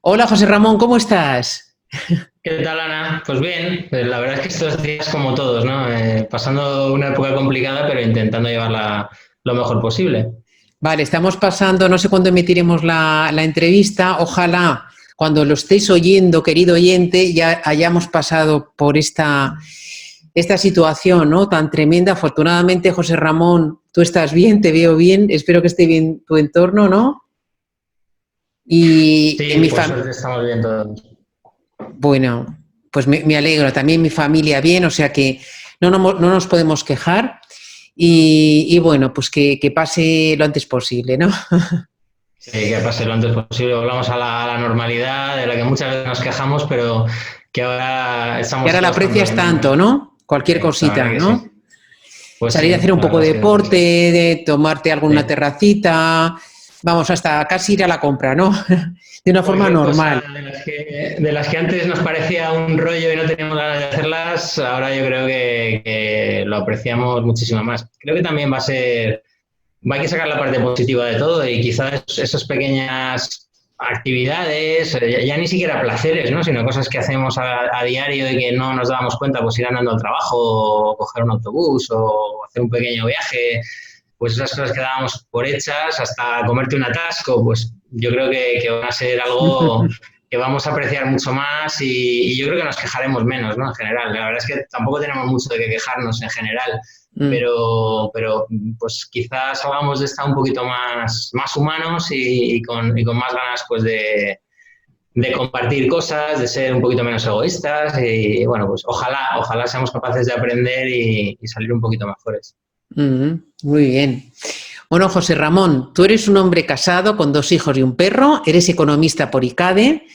Hola José Ramón, ¿cómo estás? ¿Qué tal, Ana? Pues bien, la verdad es que estos días como todos, ¿no? Pasando una época complicada, pero intentando llevarla lo mejor posible. Vale, estamos pasando, no sé cuándo emitiremos la entrevista, ojalá cuando lo estéis oyendo, querido oyente, ya hayamos pasado por esta situación, ¿no? Tan tremenda. Afortunadamente, José Ramón, tú estás bien, te veo bien, espero que esté bien tu entorno, ¿no? Y en Sí, mi por familia, suerte estamos bien todos. bueno, pues me alegro, también mi familia bien, o sea que no nos podemos quejar y bueno, pues que pase lo antes posible, ¿no? Sí, que pase lo antes posible. Volvamos a la normalidad de la que muchas veces nos quejamos, pero que ahora Y estamos ahora la todos tan aprecias bien. tanto, ¿no? Cualquier La verdad cosita, que sí. ¿no? Pues Salir a hacer sí, un la poco verdad de ha sido deporte, así. de tomarte alguna Sí. terracita, vamos, hasta casi ir a la compra, ¿no? De una forma Cualquier cosa normal. de las que antes nos parecía un rollo y no teníamos ganas de hacerlas, ahora yo creo que lo apreciamos muchísimo más. Creo que también hay que sacar la parte positiva de todo y quizás esas pequeñas actividades, ya ni siquiera placeres, ¿no? Sino cosas que hacemos a diario y que no nos dábamos cuenta, pues ir andando al trabajo, o coger un autobús, o hacer un pequeño viaje, pues esas cosas que dábamos por hechas, hasta comerte un atasco, pues yo creo que van a ser algo que vamos a apreciar mucho más y yo creo que nos quejaremos menos, ¿no? En general, la verdad es que tampoco tenemos mucho de qué quejarnos en general, Mm. pero pues quizás hagamos de estar un poquito más humanos y con más ganas pues de compartir cosas, de ser un poquito menos egoístas y bueno, pues ojalá seamos capaces de aprender y salir un poquito mejores. Muy bien. Bueno, José Ramón, tú eres un hombre casado con 2 hijos y un perro, eres economista por ICADE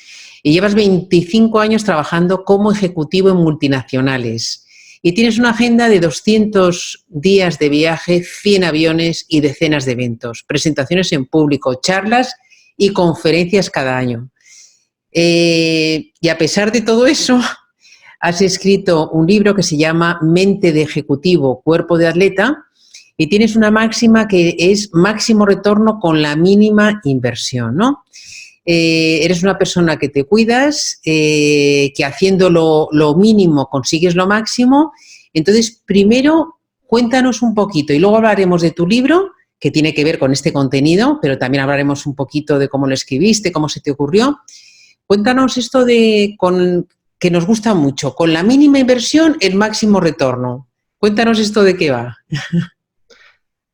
y llevas 25 años trabajando como ejecutivo en multinacionales. Y tienes una agenda de 200 días de viaje, 100 aviones y decenas de eventos, presentaciones en público, charlas y conferencias cada año. Y a pesar de todo eso, has escrito un libro que se llama Mente de Ejecutivo, Cuerpo de Atleta, y tienes una máxima que es máximo retorno con la mínima inversión, ¿no? Eres una persona que te cuidas, que haciendo lo mínimo consigues lo máximo. Entonces, primero, cuéntanos un poquito y luego hablaremos de tu libro, que tiene que ver con este contenido, pero también hablaremos un poquito de cómo lo escribiste, cómo se te ocurrió. Cuéntanos esto que nos gusta mucho, con la mínima inversión, el máximo retorno. Cuéntanos esto de qué va.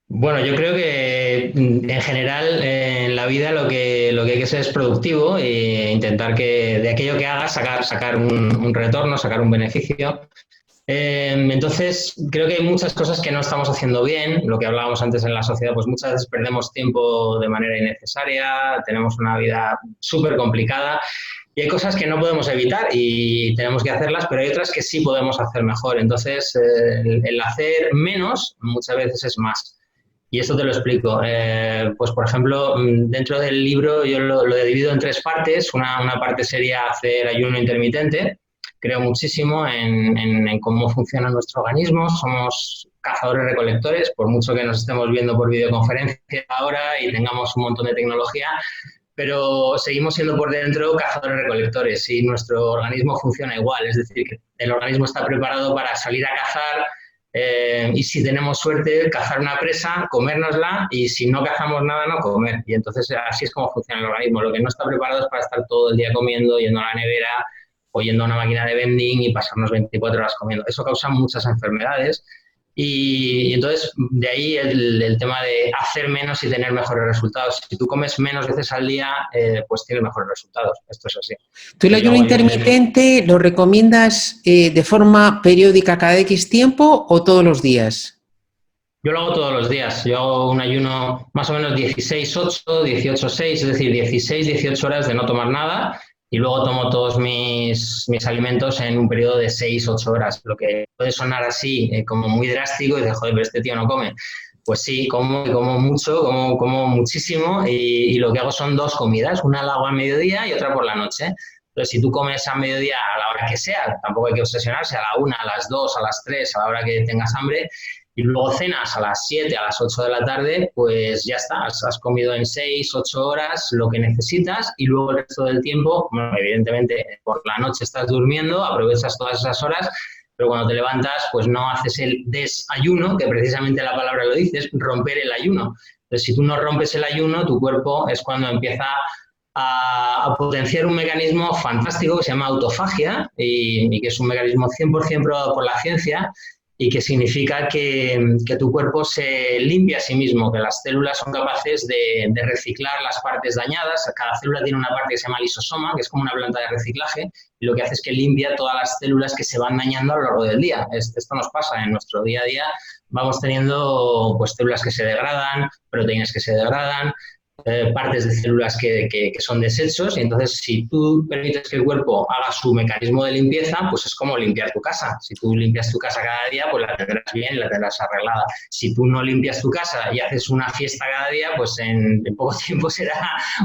Bueno, yo creo que en general en la vida lo que hay que ser es productivo e intentar que de aquello que hagas sacar un retorno, sacar un beneficio. Entonces, creo que hay muchas cosas que no estamos haciendo bien, lo que hablábamos antes en la sociedad, pues muchas veces perdemos tiempo de manera innecesaria, tenemos una vida súper complicada y hay cosas que no podemos evitar y tenemos que hacerlas, pero hay otras que sí podemos hacer mejor. Entonces, el hacer menos muchas veces es más. Y esto te lo explico. Pues, por ejemplo, dentro del libro yo lo he dividido en tres partes. Una parte sería hacer ayuno intermitente. Creo muchísimo en cómo funciona nuestro organismo. Somos cazadores-recolectores, por mucho que nos estemos viendo por videoconferencia ahora y tengamos un montón de tecnología, pero seguimos siendo por dentro cazadores-recolectores y nuestro organismo funciona igual. Es decir, que el organismo está preparado para salir a cazar y si tenemos suerte, cazar una presa, comérnosla y si no cazamos nada, no comer. Y entonces así es como funciona el organismo. Lo que no está preparado es para estar todo el día comiendo, yendo a la nevera o yendo a una máquina de vending y pasarnos 24 horas comiendo. Eso causa muchas enfermedades y entonces de ahí el tema de hacer menos y tener mejores resultados. Si tú comes menos veces al día, pues tienes mejores resultados. Esto es así. ¿Tú el Entonces yo ayuno hago ayuno intermitente. intermitente lo recomiendas de forma periódica cada X tiempo o todos los días? Yo lo hago todos los días. Yo hago un ayuno más o menos 16-8, 18-6, es decir, 16-18 horas de no tomar nada y luego tomo todos mis alimentos en un periodo de 6-8 horas. Lo que puede sonar así como muy drástico y de joder, pero este tío no come. Pues sí, como mucho, como muchísimo y lo que hago son dos comidas, una la hago al mediodía y otra por la noche. Entonces, si tú comes a mediodía a la hora que sea, tampoco hay que obsesionarse, a la 1, a las 2, a las 3, a la hora que tengas hambre, y luego cenas a las 7, a las 8 de la tarde, pues ya está, has comido en 6, 8 horas lo que necesitas y luego el resto del tiempo, bueno, evidentemente por la noche estás durmiendo, aprovechas todas esas horas, pero cuando te levantas pues no haces el desayuno, que precisamente la palabra lo dice, es romper el ayuno. Entonces, si tú no rompes el ayuno, tu cuerpo es cuando empieza a potenciar un mecanismo fantástico que se llama autofagia y que es un mecanismo 100% probado por la ciencia y que significa que tu cuerpo se limpia a sí mismo, que las células son capaces de reciclar las partes dañadas. Cada célula tiene una parte que se llama lisosoma, que es como una planta de reciclaje, y lo que hace es que limpia todas las células que se van dañando a lo largo del día. Esto nos pasa en nuestro día a día. Vamos teniendo pues células que se degradan, proteínas que se degradan, partes de células que son desechos, y entonces si tú permites que el cuerpo haga su mecanismo de limpieza, pues es como limpiar tu casa. Si tú limpias tu casa cada día, pues la tendrás bien y la tendrás arreglada. Si tú no limpias tu casa y haces una fiesta cada día, pues en poco tiempo será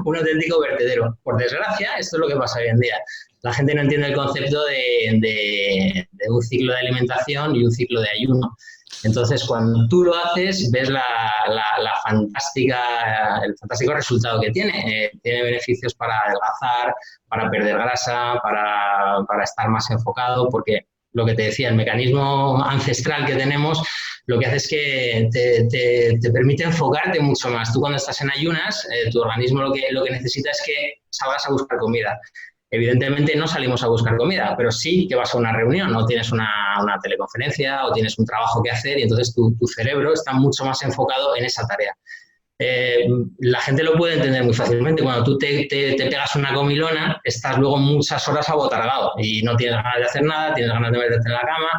un auténtico vertedero. Por desgracia, esto es lo que pasa hoy en día. La gente no entiende el concepto de un ciclo de alimentación y un ciclo de ayuno. Entonces, cuando tú lo haces, ves el fantástico resultado que tiene. Tiene beneficios para adelgazar, para perder grasa, para estar más enfocado, porque lo que te decía, el mecanismo ancestral que tenemos, lo que hace es que te permite enfocarte mucho más. Tú cuando estás en ayunas, tu organismo lo que necesita es que salgas a buscar comida. Evidentemente no salimos a buscar comida, pero sí que vas a una reunión o tienes una teleconferencia o tienes un trabajo que hacer y entonces tu cerebro está mucho más enfocado en esa tarea. La gente lo puede entender muy fácilmente. Cuando tú te pegas una comilona, estás luego muchas horas abotargado y no tienes ganas de hacer nada, tienes ganas de meterte en la cama,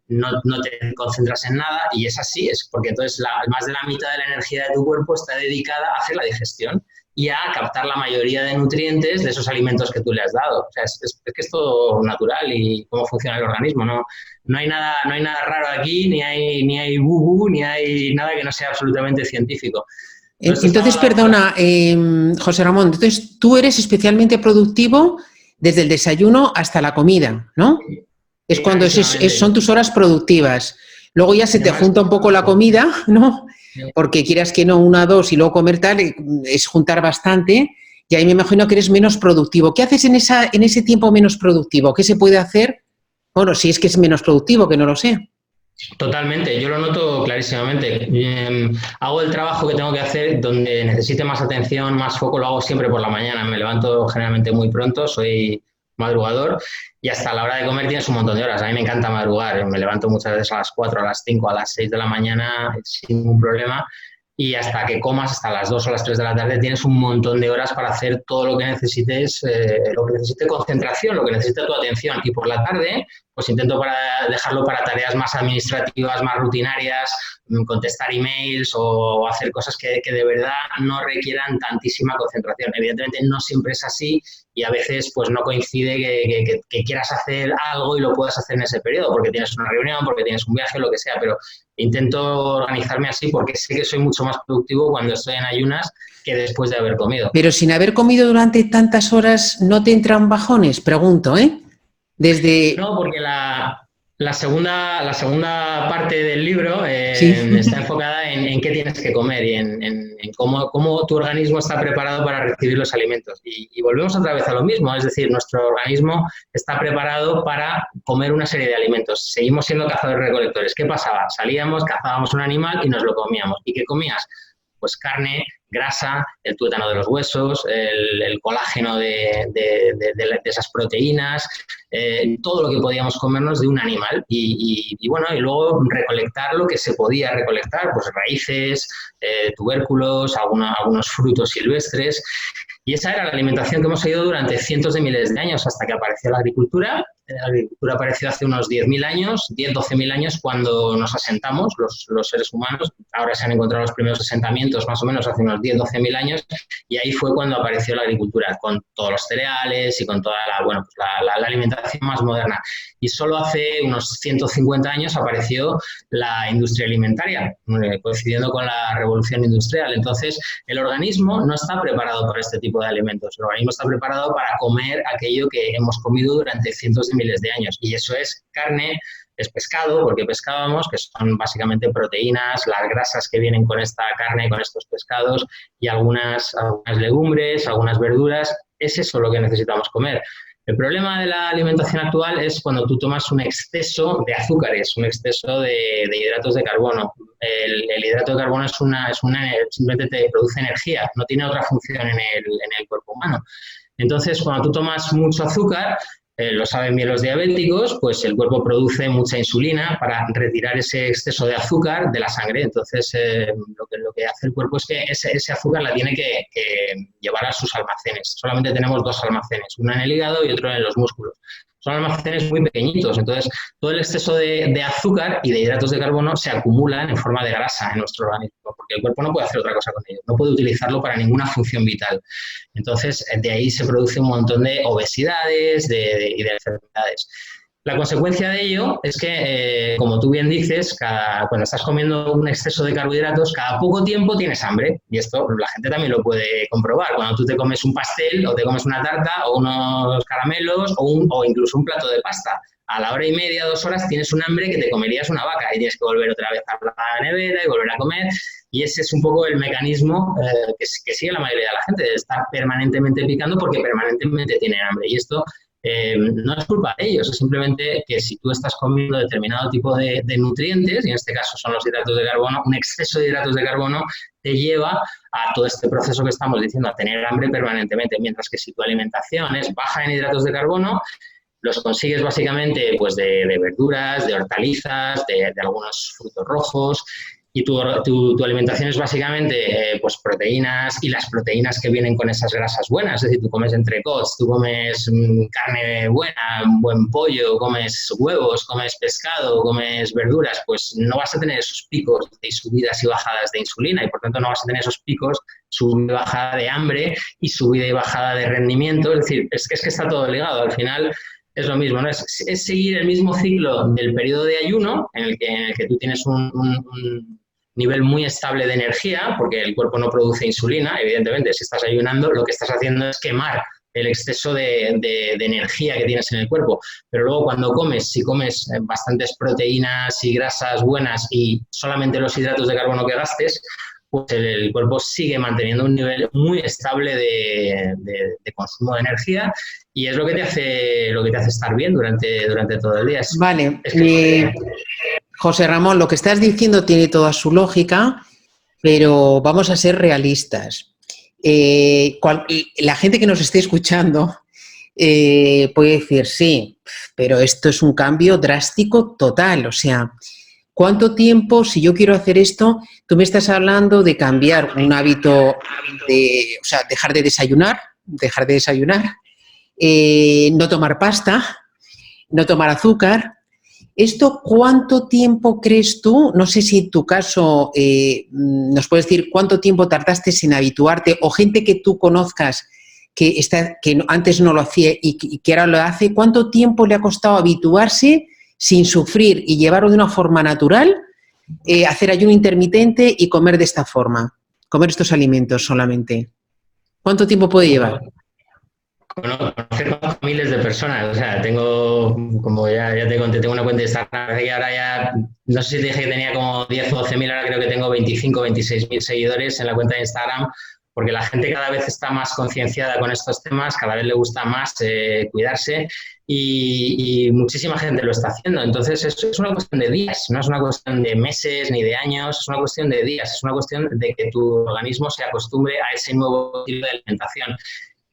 no te concentras en nada y es así, es porque entonces más de la mitad de la energía de tu cuerpo está dedicada a hacer la digestión y a captar la mayoría de nutrientes de esos alimentos que tú le has dado. O sea, es que es todo natural y cómo funciona el organismo. No hay nada raro aquí, ni hay bubu, ni hay nada que no sea absolutamente científico. Entonces, perdona, José Ramón, entonces tú eres especialmente productivo desde el desayuno hasta la comida, ¿no? Es cuando son tus horas productivas. Luego ya se te junta un poco la comida, ¿no? Porque quieras que no, 1, 2 y luego comer tal, es juntar bastante y ahí me imagino que eres menos productivo. ¿Qué haces en ese tiempo menos productivo? ¿Qué se puede hacer? Bueno, si es que es menos productivo, que no lo sé. Totalmente, yo lo noto clarísimamente. Hago el trabajo que tengo que hacer donde necesite más atención, más foco, lo hago siempre por la mañana. Me levanto generalmente muy pronto, soy madrugador y hasta la hora de comer tienes un montón de horas. A mí me encanta madrugar, me levanto muchas veces a las 4, a las 5, a las 6 de la mañana sin ningún problema y hasta que comas, hasta las 2 o las 3 de la tarde, tienes un montón de horas para hacer todo lo que necesites, lo que necesite concentración, lo que necesite tu atención. Y por la tarde, pues intento dejarlo para tareas más administrativas, más rutinarias, contestar emails o hacer cosas que de verdad no requieran tantísima concentración. Evidentemente no siempre es así y a veces pues no coincide que quieras hacer algo y lo puedas hacer en ese periodo, porque tienes una reunión, porque tienes un viaje, lo que sea, pero intento organizarme así porque sé que soy mucho más productivo cuando estoy en ayunas que después de haber comido. Pero sin haber comido durante tantas horas, ¿no te entran bajones? Pregunto, ¿eh? No, porque la segunda parte del libro sí. Está enfocada en qué tienes que comer y en cómo tu organismo está preparado para recibir los alimentos. Y volvemos otra vez a lo mismo, es decir, nuestro organismo está preparado para comer una serie de alimentos. Seguimos siendo cazadores-recolectores. ¿Qué pasaba? Salíamos, cazábamos un animal y nos lo comíamos. ¿Y qué comías? Pues carne, grasa, el tuétano de los huesos, el colágeno de esas proteínas, todo lo que podíamos comernos de un animal y luego recolectar lo que se podía recolectar, pues raíces, tubérculos, algunos frutos silvestres. Y esa era la alimentación que hemos seguido durante cientos de miles de años hasta que apareció la agricultura. La agricultura apareció hace unos 10.000 años, 12.000 años cuando nos asentamos los seres humanos. Ahora se han encontrado los primeros asentamientos más o menos hace unos 12.000 años y ahí fue cuando apareció la agricultura con todos los cereales y con toda la alimentación más moderna. Y solo hace unos 150 años apareció la industria alimentaria, coincidiendo con la revolución industrial. Entonces, el organismo no está preparado para este tipo de alimentos. El organismo está preparado para comer aquello que hemos comido durante cientos de miles de años. Y eso es carne, es pescado, porque pescábamos, que son básicamente proteínas, las grasas que vienen con esta carne, con estos pescados, y algunas legumbres, algunas verduras. Es eso lo que necesitamos comer. El problema de la alimentación actual es cuando tú tomas un exceso de azúcares, un exceso de hidratos de carbono. El hidrato de carbono simplemente te produce energía, no tiene otra función en el cuerpo humano. Entonces, cuando tú tomas mucho azúcar, lo saben bien los diabéticos, pues el cuerpo produce mucha insulina para retirar ese exceso de azúcar de la sangre. Entonces, lo que hace el cuerpo es que ese azúcar la tiene que llevar a sus almacenes. Solamente tenemos 2 almacenes, uno en el hígado y otro en los músculos. Son almacenes muy pequeñitos, entonces todo el exceso de azúcar y de hidratos de carbono se acumulan en forma de grasa en nuestro organismo, porque el cuerpo no puede hacer otra cosa con ello, no puede utilizarlo para ninguna función vital. Entonces, de ahí se produce un montón de obesidades y de enfermedades. La consecuencia de ello es que, como tú bien dices, cuando estás comiendo un exceso de carbohidratos, cada poco tiempo tienes hambre. Y esto la gente también lo puede comprobar. Cuando tú te comes un pastel o te comes una tarta o unos caramelos o incluso un plato de pasta, a la hora y media, 2 horas, tienes un hambre que te comerías una vaca y tienes que volver otra vez a la nevera y volver a comer. Y ese es un poco el mecanismo que sigue la mayoría de la gente, de estar permanentemente picando porque permanentemente tienen hambre. Y esto no es culpa de ellos, es simplemente que si tú estás comiendo determinado tipo de nutrientes, y en este caso son los hidratos de carbono, un exceso de hidratos de carbono te lleva a todo este proceso que estamos diciendo, a tener hambre permanentemente, mientras que si tu alimentación es baja en hidratos de carbono, los consigues básicamente pues de verduras, de hortalizas, de algunos frutos rojos, y tu alimentación es básicamente pues proteínas y las proteínas que vienen con esas grasas buenas. Es decir, tú comes entrecots, tú comes carne buena, buen pollo, comes huevos, comes pescado, comes verduras, pues no vas a tener esos picos de subidas y bajadas de insulina y por tanto no vas a tener esos picos, subida y bajada de hambre y subida y bajada de rendimiento. Es decir, es que está todo ligado. Al final es lo mismo, ¿no? Es seguir el mismo ciclo del periodo de ayuno en el que tú tienes un nivel muy estable de energía, porque el cuerpo no produce insulina, evidentemente, si estás ayunando, lo que estás haciendo es quemar el exceso de energía que tienes en el cuerpo. Pero luego cuando comes, si comes bastantes proteínas y grasas buenas y solamente los hidratos de carbono que gastes, pues el cuerpo sigue manteniendo un nivel muy estable de consumo de energía y es lo que te hace estar bien durante todo el día. Vale. José Ramón, lo que estás diciendo tiene toda su lógica, pero vamos a ser realistas. La gente que nos esté escuchando puede decir, sí, pero esto es un cambio drástico total. O sea, ¿cuánto tiempo, si yo quiero hacer esto, tú me estás hablando de cambiar un hábito, o sea, dejar de desayunar, no tomar pasta, no tomar azúcar? ¿Esto cuánto tiempo crees tú? No sé si en tu caso nos puedes decir cuánto tiempo tardaste en habituarte o gente que tú conozcas que antes no lo hacía y que ahora lo hace. ¿Cuánto tiempo le ha costado habituarse sin sufrir y llevarlo de una forma natural, hacer ayuno intermitente y comer de esta forma? Comer estos alimentos solamente. ¿Cuánto tiempo puede llevar? Bueno, conozco miles de personas, o sea, como ya te conté, tengo una cuenta de Instagram y ahora ya, no sé si te dije que tenía como 10 o 12.000, ahora creo que tengo 25 o 26.000 seguidores en la cuenta de Instagram, porque la gente cada vez está más concienciada con estos temas, cada vez le gusta más cuidarse y muchísima gente lo está haciendo. Entonces, es una cuestión de días, no es una cuestión de meses ni de años, es una cuestión de días, es una cuestión de que tu organismo se acostumbre a ese nuevo estilo de alimentación.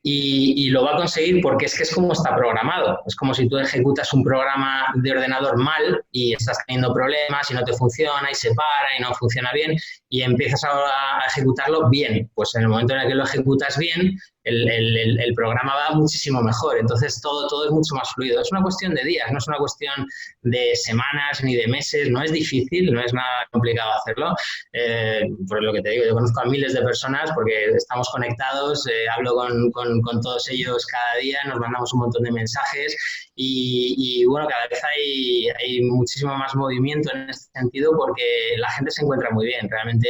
Y lo va a conseguir porque es que es como está programado. Es como si tú ejecutas un programa de ordenador mal y estás teniendo problemas y no te funciona y se para y no funciona bien y empiezas a ejecutarlo bien. Pues en el momento en el que lo ejecutas bien, el programa va muchísimo mejor. Entonces todo es mucho más fluido. Es una cuestión de días, no es una cuestión de semanas ni de meses. No es difícil, no es nada complicado hacerlo. Por lo que te digo, yo conozco a miles de personas porque estamos conectados, hablo con todos ellos cada día, nos mandamos un montón de mensajes y bueno, cada vez hay muchísimo más movimiento en este sentido porque la gente se encuentra muy bien, realmente.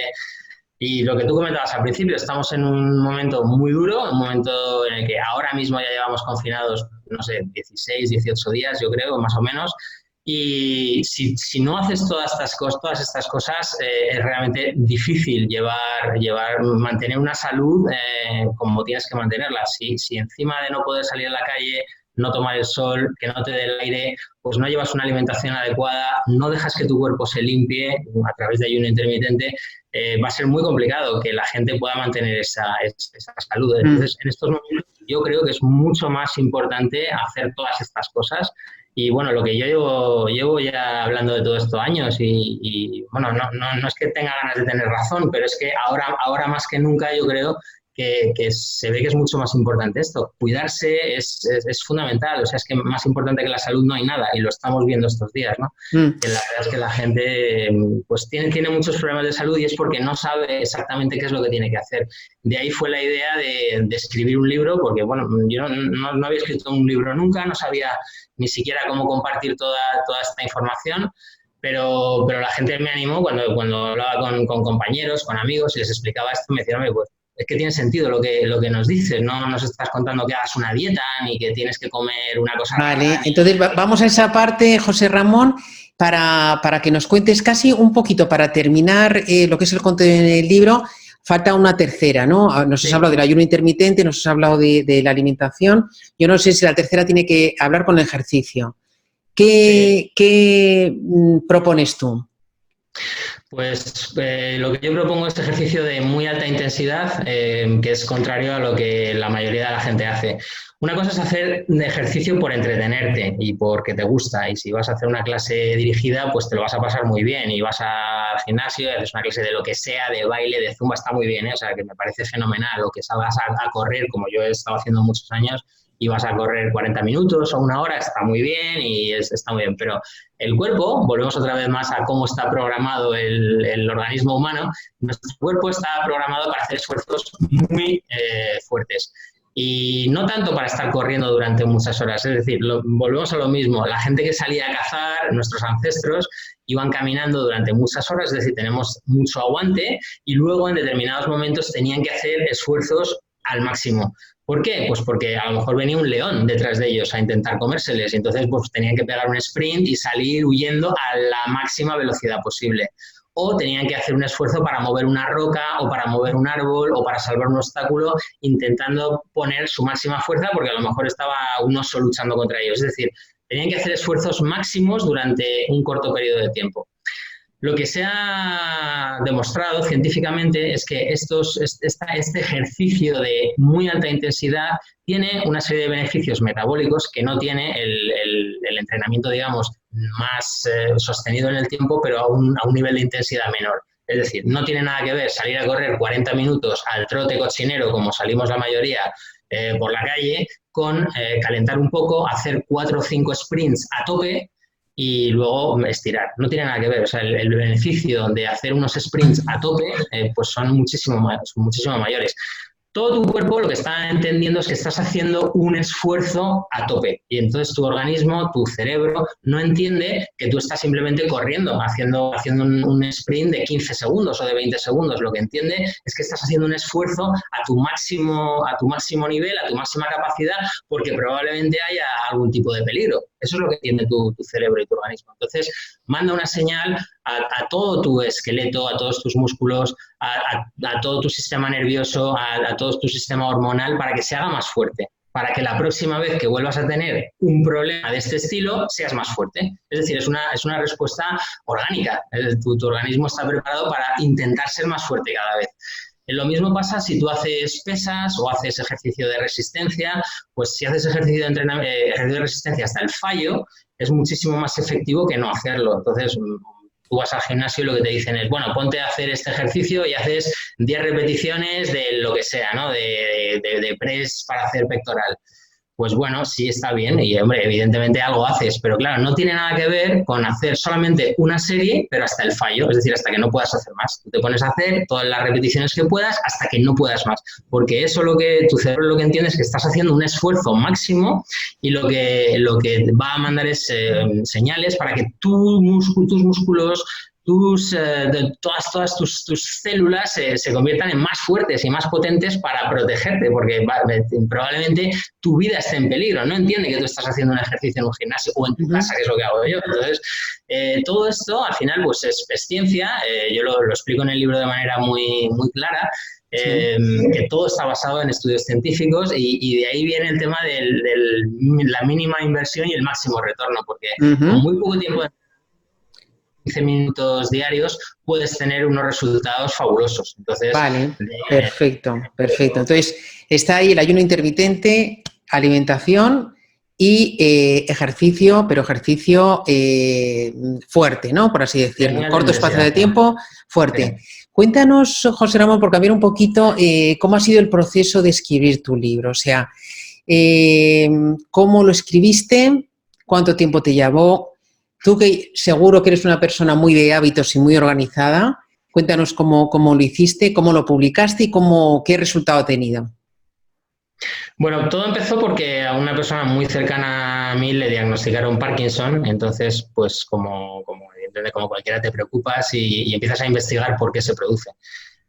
Y lo que tú comentabas al principio, estamos en un momento muy duro, un momento en el que ahora mismo ya llevamos confinados, no sé, 16, 18 días, yo creo, más o menos, Y si no haces todas estas cosas, es realmente difícil mantener una salud como tienes que mantenerla. Si encima de no poder salir a la calle, no tomar el sol, que no te dé el aire, pues no llevas una alimentación adecuada, no dejas que tu cuerpo se limpie a través de ayuno intermitente, va a ser muy complicado que la gente pueda mantener esa salud. Entonces, en estos momentos yo creo que es mucho más importante hacer todas estas cosas. Y bueno, lo que yo llevo ya hablando de todo esto años y bueno, no es que tenga ganas de tener razón, pero es que ahora más que nunca yo creo que se ve que es mucho más importante esto. Cuidarse es fundamental, o sea, es que más importante que la salud no hay nada y lo estamos viendo estos días, ¿no? Que la verdad es que la gente pues tiene muchos problemas de salud y es porque no sabe exactamente qué es lo que tiene que hacer. De ahí fue la idea de escribir un libro, porque bueno, yo no había escrito un libro nunca, no sabía ni siquiera cómo compartir toda esta información. Pero la gente me animó cuando hablaba con compañeros, con amigos y les explicaba esto, me decían, pues es que tiene sentido lo que nos dices, no nos estás contando que hagas una dieta ni que tienes que comer una cosa. Vale, entonces vamos a esa parte, José Ramón, para que nos cuentes casi un poquito, para terminar lo que es el contenido del libro, falta una tercera, ¿no? Nos has hablado del ayuno intermitente, nos has hablado de la alimentación, yo no sé si la tercera tiene que hablar con el ejercicio. ¿Qué propones tú? Pues lo que yo propongo es ejercicio de muy alta intensidad, que es contrario a lo que la mayoría de la gente hace. Una cosa es hacer ejercicio por entretenerte y porque te gusta, y si vas a hacer una clase dirigida, pues te lo vas a pasar muy bien, y vas al gimnasio, haces una clase de lo que sea, de baile, de zumba, está muy bien, ¿eh? O sea, que me parece fenomenal, o que salgas a correr, como yo he estado haciendo muchos años, y vas a correr 40 minutos o una hora, está muy bien y está muy bien. Pero el cuerpo, volvemos otra vez más a cómo está programado el organismo humano, nuestro cuerpo está programado para hacer esfuerzos muy fuertes. Y no tanto para estar corriendo durante muchas horas, es decir, volvemos a lo mismo, la gente que salía a cazar, nuestros ancestros, iban caminando durante muchas horas, es decir, tenemos mucho aguante y luego en determinados momentos tenían que hacer esfuerzos al máximo. ¿Por qué? Pues porque a lo mejor venía un león detrás de ellos a intentar comérseles y entonces pues tenían que pegar un sprint y salir huyendo a la máxima velocidad posible. O tenían que hacer un esfuerzo para mover una roca o para mover un árbol o para salvar un obstáculo intentando poner su máxima fuerza porque a lo mejor estaba un oso luchando contra ellos. Es decir, tenían que hacer esfuerzos máximos durante un corto periodo de tiempo. Lo que se ha demostrado científicamente es que este ejercicio de muy alta intensidad tiene una serie de beneficios metabólicos que no tiene el entrenamiento, digamos, más sostenido en el tiempo, pero a un nivel de intensidad menor. Es decir, no tiene nada que ver salir a correr 40 minutos al trote cochinero, como salimos la mayoría por la calle, con calentar un poco, hacer 4 o 5 sprints a tope, y luego estirar. No tiene nada que ver. O sea, el beneficio de hacer unos sprints a tope pues son muchísimo mayores. Todo tu cuerpo lo que está entendiendo es que estás haciendo un esfuerzo a tope y entonces tu organismo, tu cerebro, no entiende que tú estás simplemente corriendo, haciendo un sprint de 15 segundos o de 20 segundos. Lo que entiende es que estás haciendo un esfuerzo a tu máximo nivel, a tu máxima capacidad, porque probablemente haya algún tipo de peligro. Eso es lo que entiende tu cerebro y tu organismo. Entonces, manda una señal a todo tu esqueleto, a todos tus músculos, a todo tu sistema nervioso, a todo tu sistema hormonal para que se haga más fuerte, para que la próxima vez que vuelvas a tener un problema de este estilo seas más fuerte. Es decir, es una respuesta orgánica. Tu organismo está preparado para intentar ser más fuerte cada vez. Lo mismo pasa si tú haces pesas o haces ejercicio de resistencia. Pues si haces ejercicio de resistencia hasta el fallo, es muchísimo más efectivo que no hacerlo. Entonces, tú vas al gimnasio y lo que te dicen es, bueno, ponte a hacer este ejercicio y haces 10 repeticiones de lo que sea, ¿no? De press para hacer pectoral. Pues bueno, sí está bien y, hombre, evidentemente algo haces, pero claro, no tiene nada que ver con hacer solamente una serie, pero hasta el fallo, es decir, hasta que no puedas hacer más. Tú te pones a hacer todas las repeticiones que puedas hasta que no puedas más, porque eso tu cerebro lo que entiende es que estás haciendo un esfuerzo máximo y lo que va a mandar es señales para que tus músculos, todas tus células se conviertan en más fuertes y más potentes para protegerte, porque probablemente tu vida esté en peligro. No entiende que tú estás haciendo un ejercicio en un gimnasio o en tu casa, que es lo que hago yo. Entonces, todo esto al final pues es ciencia. Yo lo explico en el libro de manera muy, muy clara. Que todo está basado en estudios científicos y de ahí viene el tema de la mínima inversión y el máximo retorno, porque con muy poco tiempo, 15 minutos diarios, puedes tener unos resultados fabulosos. Entonces, vale, perfecto. Entonces, está ahí el ayuno intermitente, alimentación y ejercicio, pero ejercicio fuerte, ¿no? Por así decirlo. Corto espacio de tiempo, fuerte. Sí. Cuéntanos, José Ramón, por cambiar un poquito, cómo ha sido el proceso de escribir tu libro. O sea, ¿cómo lo escribiste? ¿Cuánto tiempo te llevó? Tú, que seguro que eres una persona muy de hábitos y muy organizada, cuéntanos cómo lo hiciste, cómo lo publicaste y qué resultado ha tenido. Bueno, todo empezó porque a una persona muy cercana a mí le diagnosticaron Parkinson, entonces, pues como cualquiera te preocupas y empiezas a investigar por qué se produce.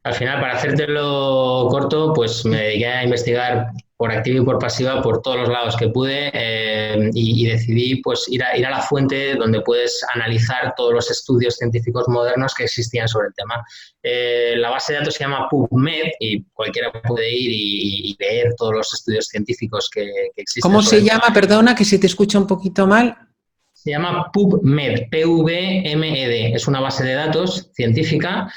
Al final, para hacértelo corto, pues me dediqué a investigar por activa y por pasiva por todos los lados que pude y decidí pues ir a la fuente donde puedes analizar todos los estudios científicos modernos que existían sobre el tema. La base de datos se llama PubMed y cualquiera puede ir y leer todos los estudios científicos que existen. ¿Cómo se llama? Perdona, que se te escucha un poquito mal. Se llama PubMed, P-V-M-E-D. Es una base de datos científica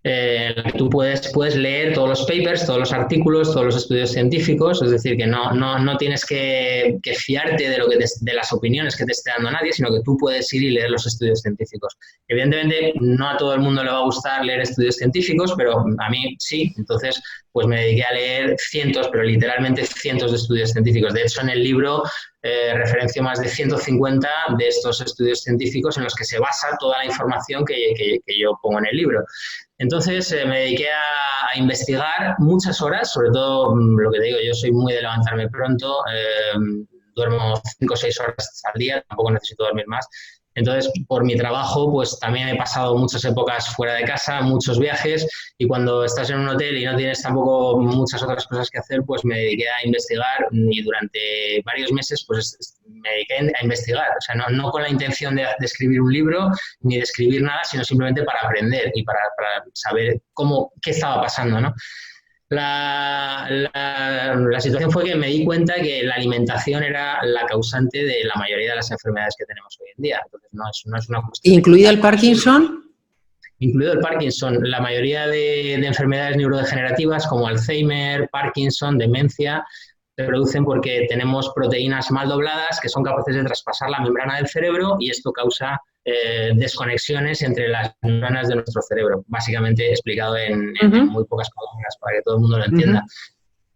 en la que tú puedes leer todos los papers, todos los artículos, todos los estudios científicos, es decir, que no tienes que fiarte de las opiniones que te esté dando nadie, sino que tú puedes ir y leer los estudios científicos. Evidentemente, no a todo el mundo le va a gustar leer estudios científicos, pero a mí sí, entonces pues me dediqué a leer cientos, pero literalmente cientos de estudios científicos. De hecho, en el libro referencio más de 150 de estos estudios científicos en los que se basa toda la información que yo pongo en el libro. Entonces me dediqué a investigar muchas horas, sobre todo lo que te digo, yo soy muy de levantarme pronto, duermo 5 o 6 horas al día, tampoco necesito dormir más. Entonces, por mi trabajo, pues también he pasado muchas épocas fuera de casa, muchos viajes, y cuando estás en un hotel y no tienes tampoco muchas otras cosas que hacer, pues me dediqué a investigar y durante varios meses pues me dediqué a investigar. O sea, no con la intención de escribir un libro ni de escribir nada, sino simplemente para aprender y para saber qué estaba pasando, ¿no? La situación fue que me di cuenta que la alimentación era la causante de la mayoría de las enfermedades que tenemos hoy en día. Entonces, no es una cuestión... ¿Incluido el Parkinson? Incluido el Parkinson. La mayoría de enfermedades neurodegenerativas como Alzheimer, Parkinson, demencia, se producen porque tenemos proteínas mal dobladas que son capaces de traspasar la membrana del cerebro y esto causa desconexiones entre las neuronas de nuestro cerebro, básicamente explicado en muy pocas palabras para que todo el mundo lo entienda.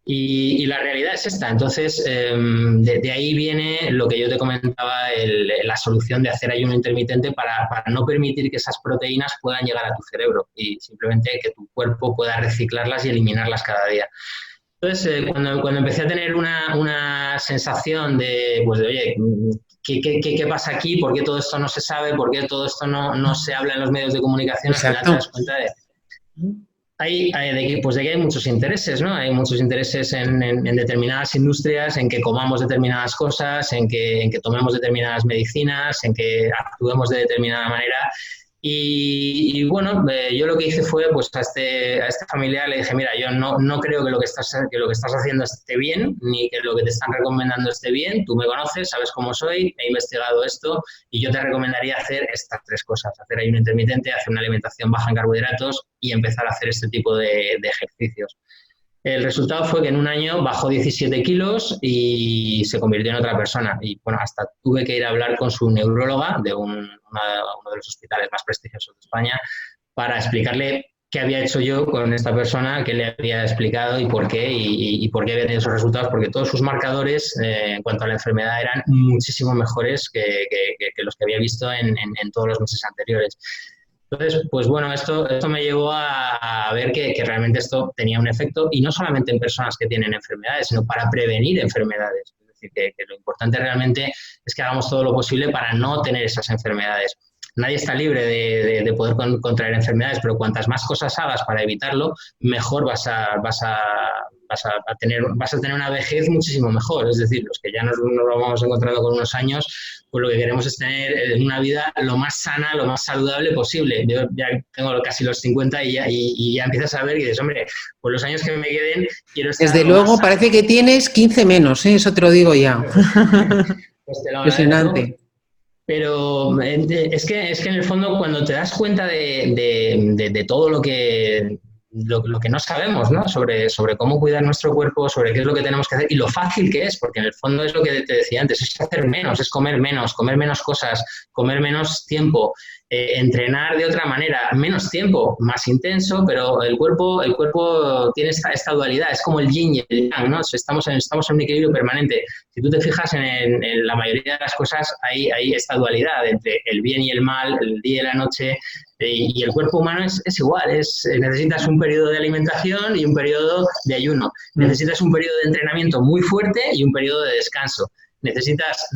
Y la realidad es esta. Entonces, de ahí viene lo que yo te comentaba, la solución de hacer ayuno intermitente para no permitir que esas proteínas puedan llegar a tu cerebro y simplemente que tu cuerpo pueda reciclarlas y eliminarlas cada día. Entonces, cuando empecé a tener una sensación de oye, ¿qué pasa aquí? ¿Por qué todo esto no se sabe? ¿Por qué todo esto no se habla en los medios de comunicación? Exacto. Al final te das cuenta de que hay muchos intereses, ¿no? Hay muchos intereses en determinadas industrias, en que comamos determinadas cosas, en que tomemos determinadas medicinas, en que actuemos de determinada manera. Y bueno, yo lo que hice fue, pues a este familiar le dije, mira, yo no creo que lo que estás haciendo esté bien, ni que lo que te están recomendando esté bien. Tú me conoces, sabes cómo soy, he investigado esto y yo te recomendaría hacer estas 3 cosas. Hacer ayuno intermitente, hacer una alimentación baja en carbohidratos y empezar a hacer este tipo de ejercicios. El resultado fue que en un año bajó 17 kilos y se convirtió en otra persona. Y bueno, hasta tuve que ir a hablar con su neuróloga de uno de los hospitales más prestigiosos de España para explicarle qué había hecho yo con esta persona, qué le había explicado y por qué había tenido esos resultados, porque todos sus marcadores en cuanto a la enfermedad eran muchísimo mejores que los que había visto en todos los meses anteriores. Entonces, pues bueno, esto me llevó a ver que realmente esto tenía un efecto, y no solamente en personas que tienen enfermedades, sino para prevenir enfermedades. Es decir, que lo importante realmente es que hagamos todo lo posible para no tener esas enfermedades. nadie está libre de poder contraer enfermedades, pero cuantas más cosas hagas para evitarlo, mejor vas a tener una vejez muchísimo mejor. Es decir, los que ya nos lo vamos encontrando con unos años, pues lo que queremos es tener una vida lo más sana, lo más saludable posible. Yo ya tengo casi los 50 y ya empiezas a ver y dices, hombre, pues los años que me queden quiero estar... Desde luego parece que tienes 15 menos, ¿eh? Eso te lo digo ya. Pues te lo Impresionante. pero es que en el fondo cuando te das cuenta de todo lo que no sabemos, ¿no? Sobre cómo cuidar nuestro cuerpo, sobre qué es lo que tenemos que hacer y lo fácil que es, porque en el fondo es lo que te decía antes, es hacer menos, es comer menos cosas, comer menos tiempo, entrenar de otra manera, menos tiempo, más intenso, pero el cuerpo tiene esta dualidad, es como el yin y el yang, ¿no? Estamos en un equilibrio permanente. Si tú te fijas en la mayoría de las cosas, hay esta dualidad entre el bien y el mal, el día y la noche. Y el cuerpo humano es igual, necesitas un periodo de alimentación y un periodo de ayuno. Necesitas un periodo de entrenamiento muy fuerte y un periodo de descanso. Necesitas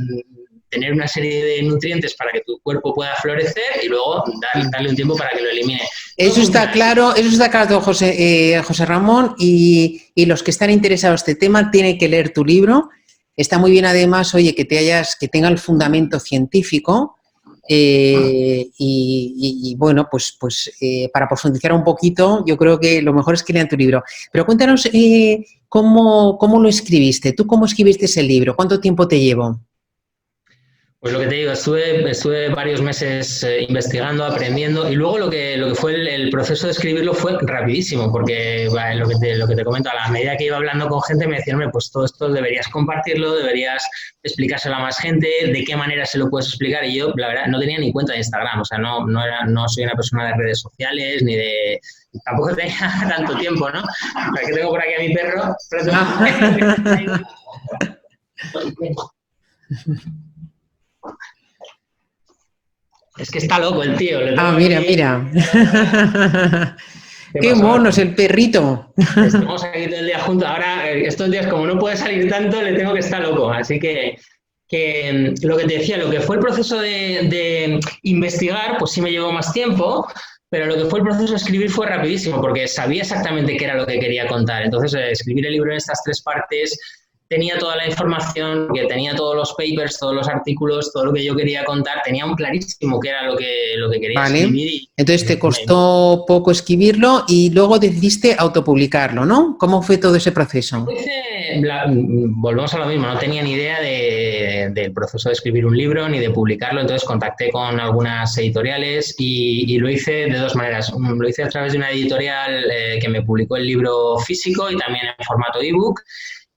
tener una serie de nutrientes para que tu cuerpo pueda florecer y luego darle un tiempo para que lo elimine. Eso está claro, José Ramón, y los que están interesados en este tema tienen que leer tu libro. Está muy bien además, oye, que tenga el fundamento científico. Y bueno, pues para profundizar un poquito, yo creo que lo mejor es que lean tu libro. Pero cuéntanos cómo lo escribiste. ¿Tú cómo escribiste ese libro? ¿Cuánto tiempo te llevó? Pues lo que te digo, estuve varios meses investigando, aprendiendo y luego lo que fue el proceso de escribirlo fue rapidísimo porque lo que te comento, a la medida que iba hablando con gente me decían, hombre, pues todo esto deberías compartirlo, deberías explicárselo a más gente, de qué manera se lo puedes explicar y yo, la verdad, no tenía ni cuenta de Instagram, o sea, no soy una persona de redes sociales ni de... Tampoco tenía tanto tiempo, ¿no? O sea, que tengo por aquí a mi perro. Es que está loco el tío. Mira. ¡Qué mono es el perrito! Estamos aquí todo el día juntos. Ahora, estos días, como no puede salir tanto, le tengo que estar loco. Así que lo que te decía, lo que fue el proceso de investigar, pues sí me llevó más tiempo, pero lo que fue el proceso de escribir fue rapidísimo, porque sabía exactamente qué era lo que quería contar. Entonces, escribir el libro en estas 3 partes... Tenía toda la información, que tenía todos los papers, todos los artículos, todo lo que yo quería contar, tenía un clarísimo qué era lo que quería escribir. Entonces te costó poco escribirlo y luego decidiste autopublicarlo, ¿no? ¿Cómo fue todo ese proceso? Volvemos a lo mismo, no tenía ni idea del proceso de escribir un libro ni de publicarlo, entonces contacté con algunas editoriales y lo hice de 2 maneras. Lo hice a través de una editorial que me publicó el libro físico y también en formato ebook.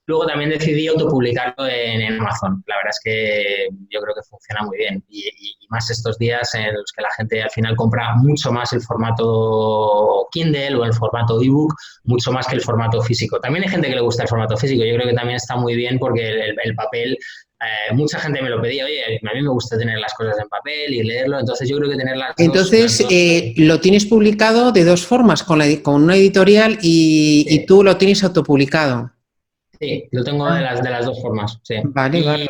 Luego también decidí autopublicarlo en Amazon. La verdad es que yo creo que funciona muy bien. Y más estos días en los que la gente al final compra mucho más el formato Kindle o el formato ebook, mucho más que el formato físico. También hay gente que le gusta el formato físico. Yo creo que también está muy bien porque el papel... mucha gente me lo pedía, oye, a mí me gusta tener las cosas en papel y leerlo, entonces yo creo que tener las Entonces, lo tienes publicado de 2 formas, con una editorial y tú lo tienes autopublicado. Sí, lo tengo de las 2 formas. Sí. Vale.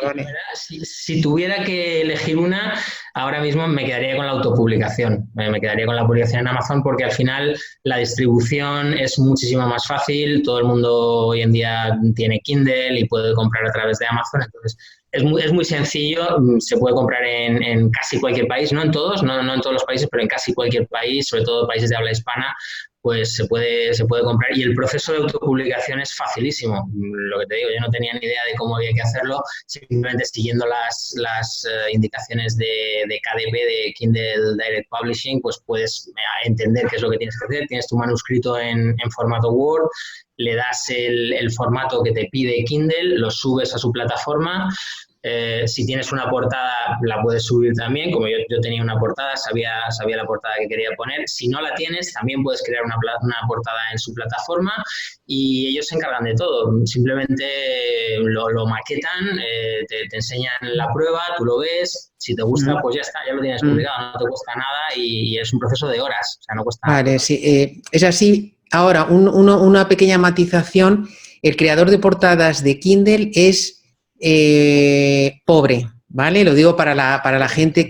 Si tuviera que elegir una, ahora mismo me quedaría con la autopublicación. Me quedaría con la publicación en Amazon porque al final la distribución es muchísimo más fácil. Todo el mundo hoy en día tiene Kindle y puede comprar a través de Amazon. Entonces, es muy sencillo. Se puede comprar en casi cualquier país, no en todos, no en todos los países, pero en casi cualquier país, sobre todo países de habla hispana, pues se puede comprar y el proceso de autopublicación es facilísimo. Lo que te digo, yo no tenía ni idea de cómo había que hacerlo, simplemente siguiendo las indicaciones de KDP, de Kindle Direct Publishing, pues puedes entender qué es lo que tienes que hacer. Tienes tu manuscrito en formato Word, le das el formato que te pide Kindle, lo subes a su plataforma. Si tienes una portada, la puedes subir también. Como yo tenía una portada, sabía la portada que quería poner. Si no la tienes, también puedes crear una portada en su plataforma y ellos se encargan de todo. Simplemente lo maquetan, te enseñan la prueba, tú lo ves. Si te gusta, pues ya está, ya lo tienes publicado, no te cuesta nada y es un proceso de horas, o sea, no cuesta nada. Vale, sí, es así. Ahora, una pequeña matización. El creador de portadas de Kindle es pobre, ¿vale? Lo digo para la gente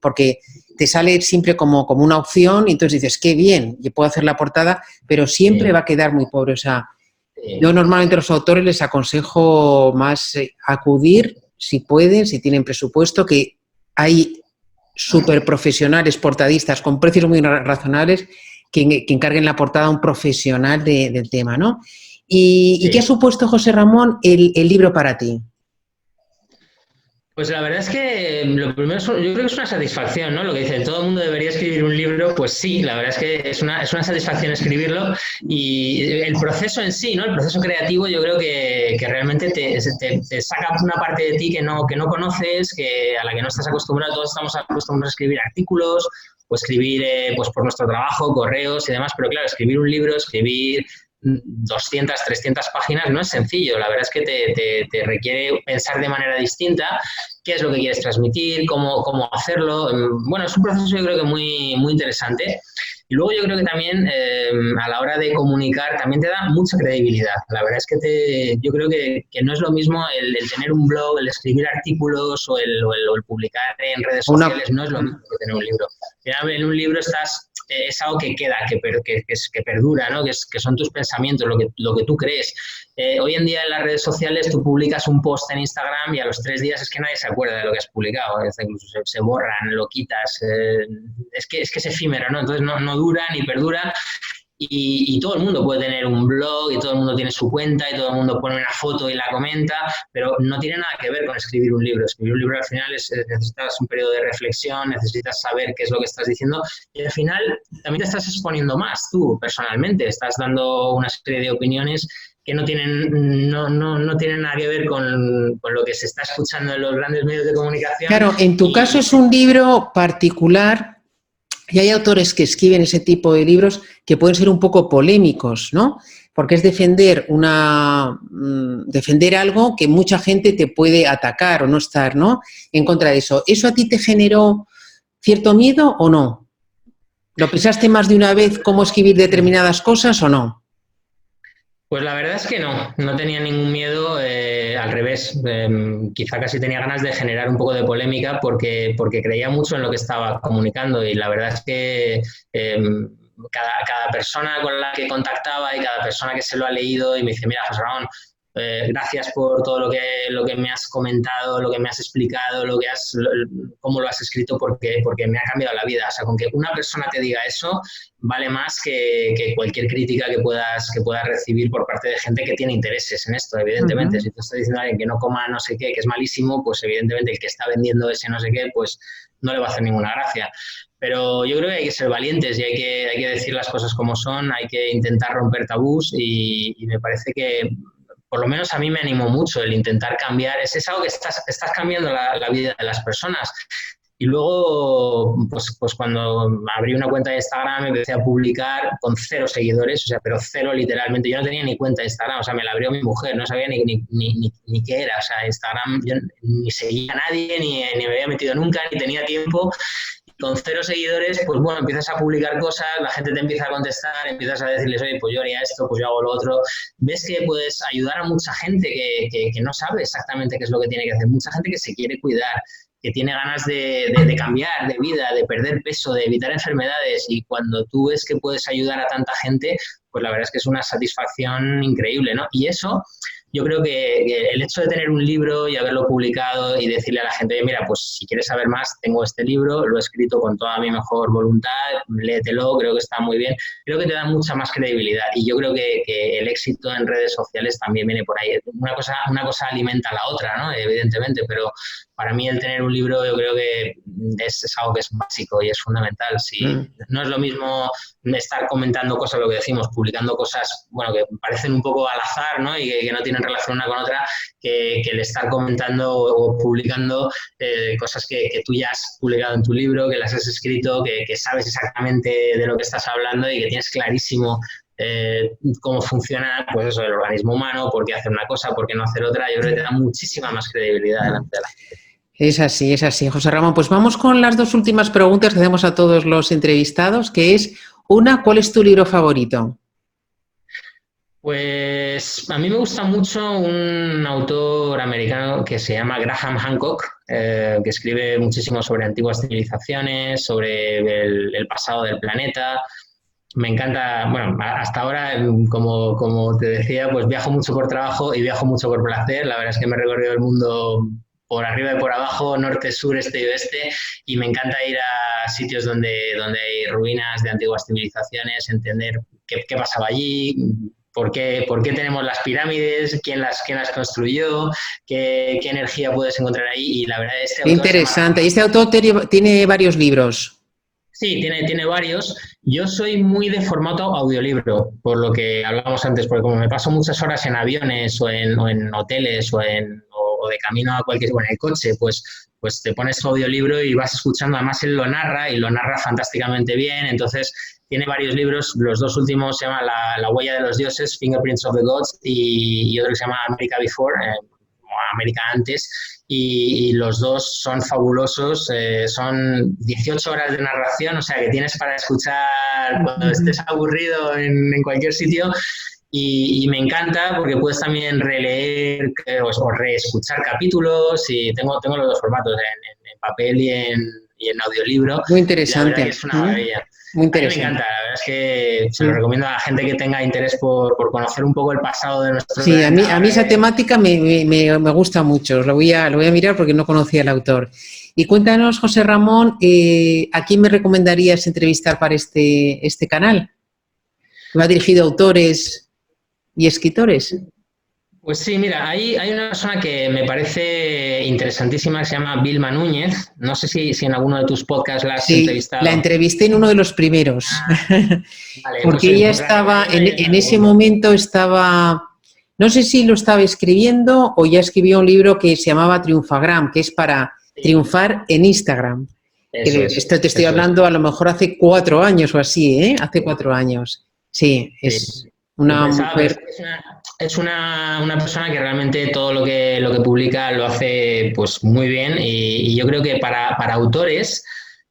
porque te sale siempre como una opción y entonces dices, qué bien, yo puedo hacer la portada, pero siempre va a quedar muy pobre. O sea, yo normalmente a los autores les aconsejo más acudir, si pueden, si tienen presupuesto, que hay súper profesionales portadistas con precios muy razonables que encarguen la portada a un profesional del tema, ¿no? ¿Y qué ha supuesto, José Ramón, el libro para ti? Pues la verdad es que lo primero yo creo que es una satisfacción, ¿no? Lo que dice, todo el mundo debería escribir un libro, pues sí, la verdad es que es una satisfacción escribirlo y el proceso en sí, ¿no? El proceso creativo yo creo que realmente te saca una parte de ti que no conoces, a la que no estás acostumbrado. Todos estamos acostumbrados a escribir artículos o escribir pues por nuestro trabajo, correos y demás, pero claro, escribir un libro, escribir 200, 300 páginas no es sencillo. La verdad es que te requiere pensar de manera distinta qué es lo que quieres transmitir, cómo hacerlo. Bueno, es un proceso yo creo que muy interesante. Y luego yo creo que también a la hora de comunicar también te da mucha credibilidad. La verdad es que yo creo que no es lo mismo el tener un blog, el escribir artículos o el publicar en redes sociales, no es lo mismo que tener un libro. En un libro es algo que queda, que perdura, ¿no? Que son tus pensamientos, lo que tú crees. Hoy en día en las redes sociales tú publicas un post en Instagram y a los 3 días es que nadie se acuerda de lo que has publicado, incluso se borran, lo quitas, es que es efímero, ¿no? Entonces no dura ni perdura. Y todo el mundo puede tener un blog y todo el mundo tiene su cuenta y todo el mundo pone una foto y la comenta, pero no tiene nada que ver con escribir un libro. Escribir un libro al final necesitas un periodo de reflexión, necesitas saber qué es lo que estás diciendo y al final también te estás exponiendo más tú personalmente, estás dando una serie de opiniones que no tienen nada que ver con lo que se está escuchando en los grandes medios de comunicación. Claro, en tu caso es un libro particular. Y hay autores que escriben ese tipo de libros que pueden ser un poco polémicos, ¿no? Porque es defender algo que mucha gente te puede atacar o no estar, ¿no?, en contra de eso. ¿Eso a ti te generó cierto miedo o no? ¿Lo pensaste más de una vez cómo escribir determinadas cosas o no? Pues la verdad es que no tenía ningún miedo, al revés, quizá casi tenía ganas de generar un poco de polémica porque creía mucho en lo que estaba comunicando y la verdad es que cada persona con la que contactaba y cada persona que se lo ha leído y me dice, mira, José Ramón, gracias por todo lo que me has comentado, lo que me has explicado, cómo lo has escrito, porque me ha cambiado la vida. O sea, con que una persona te diga eso, vale más que cualquier crítica que puedas recibir por parte de gente que tiene intereses en esto, evidentemente. Si tú estás diciendo a alguien que no coma no sé qué, que es malísimo, pues evidentemente el que está vendiendo ese no sé qué, pues no le va a hacer ninguna gracia. Pero yo creo que hay que ser valientes y hay que decir las cosas como son, hay que intentar romper tabús y me parece que por lo menos a mí me animó mucho el intentar cambiar. Es algo que estás cambiando la vida de las personas. Y luego, pues cuando abrí una cuenta de Instagram empecé a publicar con 0 seguidores, o sea, pero 0 literalmente. Yo no tenía ni cuenta de Instagram, o sea, me la abrió mi mujer, no sabía ni qué era. O sea, Instagram yo ni seguía a nadie, ni me había metido nunca, ni tenía tiempo. Con 0 seguidores, pues bueno, empiezas a publicar cosas, la gente te empieza a contestar, empiezas a decirles, oye, pues yo haría esto, pues yo hago lo otro. Ves que puedes ayudar a mucha gente que no sabe exactamente qué es lo que tiene que hacer, mucha gente que se quiere cuidar, que tiene ganas de cambiar de vida, de perder peso, de evitar enfermedades, y cuando tú ves que puedes ayudar a tanta gente, pues la verdad es que es una satisfacción increíble, ¿no? Y eso, yo creo que el hecho de tener un libro y haberlo publicado y decirle a la gente, mira, pues si quieres saber más, tengo este libro, lo he escrito con toda mi mejor voluntad, léetelo, creo que está muy bien, creo que te da mucha más credibilidad y yo creo que el éxito en redes sociales también viene por ahí. Una cosa alimenta a la otra, ¿no? Evidentemente, pero para mí el tener un libro yo creo que es algo que es básico y es fundamental. No es lo mismo estar comentando cosas, lo que decimos, publicando cosas, bueno, que parecen un poco al azar, ¿no? Y que no tienen relación una con otra, que el estar comentando o publicando cosas que tú ya has publicado en tu libro, que las has escrito, que sabes exactamente de lo que estás hablando y que tienes clarísimo cómo funciona, pues eso, el organismo humano, por qué hacer una cosa, por qué no hacer otra. Yo creo que te da muchísima más credibilidad delante de la gente. Es así, José Ramón. Pues vamos con las 2 últimas preguntas que hacemos a todos los entrevistados, que es una, ¿cuál es tu libro favorito? Pues a mí me gusta mucho un autor americano que se llama Graham Hancock, que escribe muchísimo sobre antiguas civilizaciones, sobre el pasado del planeta. Me encanta, bueno, hasta ahora, como te decía, pues viajo mucho por trabajo y viajo mucho por placer. La verdad es que me he recorrido el mundo por arriba y por abajo, norte, sur, este y oeste, y me encanta ir a sitios donde hay ruinas de antiguas civilizaciones, entender qué pasaba allí, por qué tenemos las pirámides, quién las construyó, qué energía puedes encontrar ahí. Y la verdad, este Qué autor se interesante. llama... Y este autor tiene varios libros. Sí, tiene varios. Yo soy muy de formato audiolibro, por lo que hablábamos antes, porque como me paso muchas horas en aviones o en hoteles o de camino a cualquier, bueno, en el coche, pues te pones tu audiolibro y vas escuchando. Además, él lo narra y lo narra fantásticamente bien. Entonces, tiene varios libros. Los dos últimos se llaman La huella de los dioses, Fingerprints of the Gods, y otro que se llama America Before, América antes, y los dos son fabulosos, son 18 horas de narración, o sea que tienes para escuchar cuando estés aburrido en cualquier sitio. Y me encanta porque puedes también releer o reescuchar capítulos, y tengo los dos formatos, en papel y en audiolibro, Muy y la verdad que interesante. es una maravilla. Muy A mí me interesante. encanta, la verdad es que se lo recomiendo a la gente que tenga interés por conocer un poco el pasado de nuestro Sí, planeta. a mí Ahora esa que temática me gusta mucho. Lo voy a mirar porque no conocía al autor. Y cuéntanos, José Ramón, ¿a quién me recomendarías entrevistar para este canal? ¿Que va dirigido a autores y escritores? Pues sí, mira, hay una persona que me parece interesantísima que se llama Vilma Núñez. No sé si en alguno de tus podcasts la has Sí, la entrevistado. entrevisté en uno de los primeros, Vale, porque ella pues la estaba, recomiendo y en el en ese segundo. momento estaba, no sé si lo estaba escribiendo o ya escribió un libro que se llamaba Triunfagram, que es para Sí, triunfar en Instagram. eso es, Esto te estoy eso es. hablando a lo mejor hace 4 años o así, ¿eh? Hace 4 años. Sí, Sí. es Yo una pensaba, pero mujer. es una persona que realmente todo lo que publica lo hace pues muy bien, y yo creo que para autores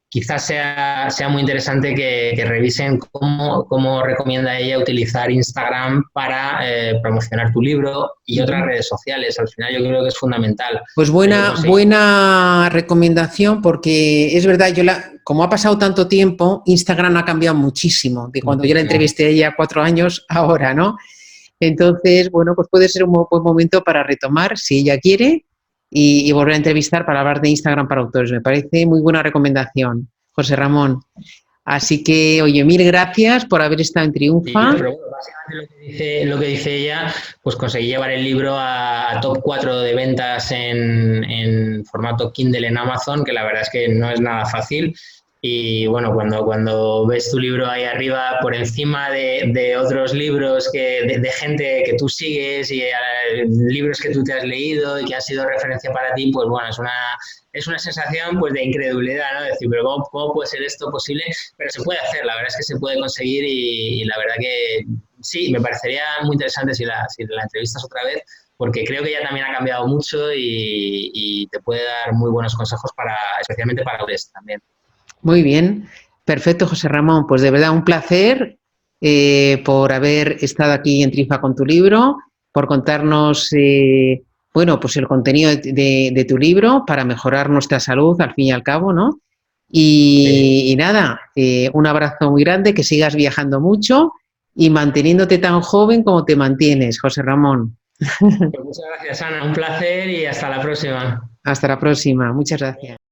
quizás sea muy interesante que revisen cómo recomienda ella utilizar Instagram para promocionar tu libro y otras redes sociales. Al final yo creo que es fundamental Pues conseguir. buena recomendación porque es verdad, como ha pasado tanto tiempo, Instagram ha cambiado muchísimo de cuando yo la Muchísimo. entrevisté a ella 4 años ahora, ¿no? Entonces, bueno, pues puede ser un buen momento para retomar, si ella quiere, y volver a entrevistar para hablar de Instagram para autores. Me parece muy buena recomendación, José Ramón. Así que, oye, mil gracias por haber estado en Sí, no, Triunfa. pero bueno, básicamente lo que dice ella, pues conseguí llevar el libro a top 4 de ventas en formato Kindle en Amazon, que la verdad es que no es nada fácil. Y bueno, cuando ves tu libro ahí arriba, por encima de otros libros de gente que tú sigues y libros que tú te has leído y que han sido referencia para ti, pues bueno, es una sensación pues de incredulidad, ¿no? De decir, pero ¿cómo puede ser esto posible? Pero se puede hacer, la verdad es que se puede conseguir, y la verdad que sí, me parecería muy interesante si la entrevistas otra vez, porque creo que ella también ha cambiado mucho y te puede dar muy buenos consejos especialmente para autores también. Muy bien, perfecto, José Ramón. Pues de verdad un placer por haber estado aquí en Triunfa con tu libro, por contarnos, bueno, pues el contenido de tu libro para mejorar nuestra salud, al fin y al cabo, ¿no? Sí. Y nada, un abrazo muy grande, que sigas viajando mucho y manteniéndote tan joven como te mantienes, José Ramón. Pues muchas gracias, Ana, un placer y hasta la próxima. Hasta la próxima. Muchas gracias.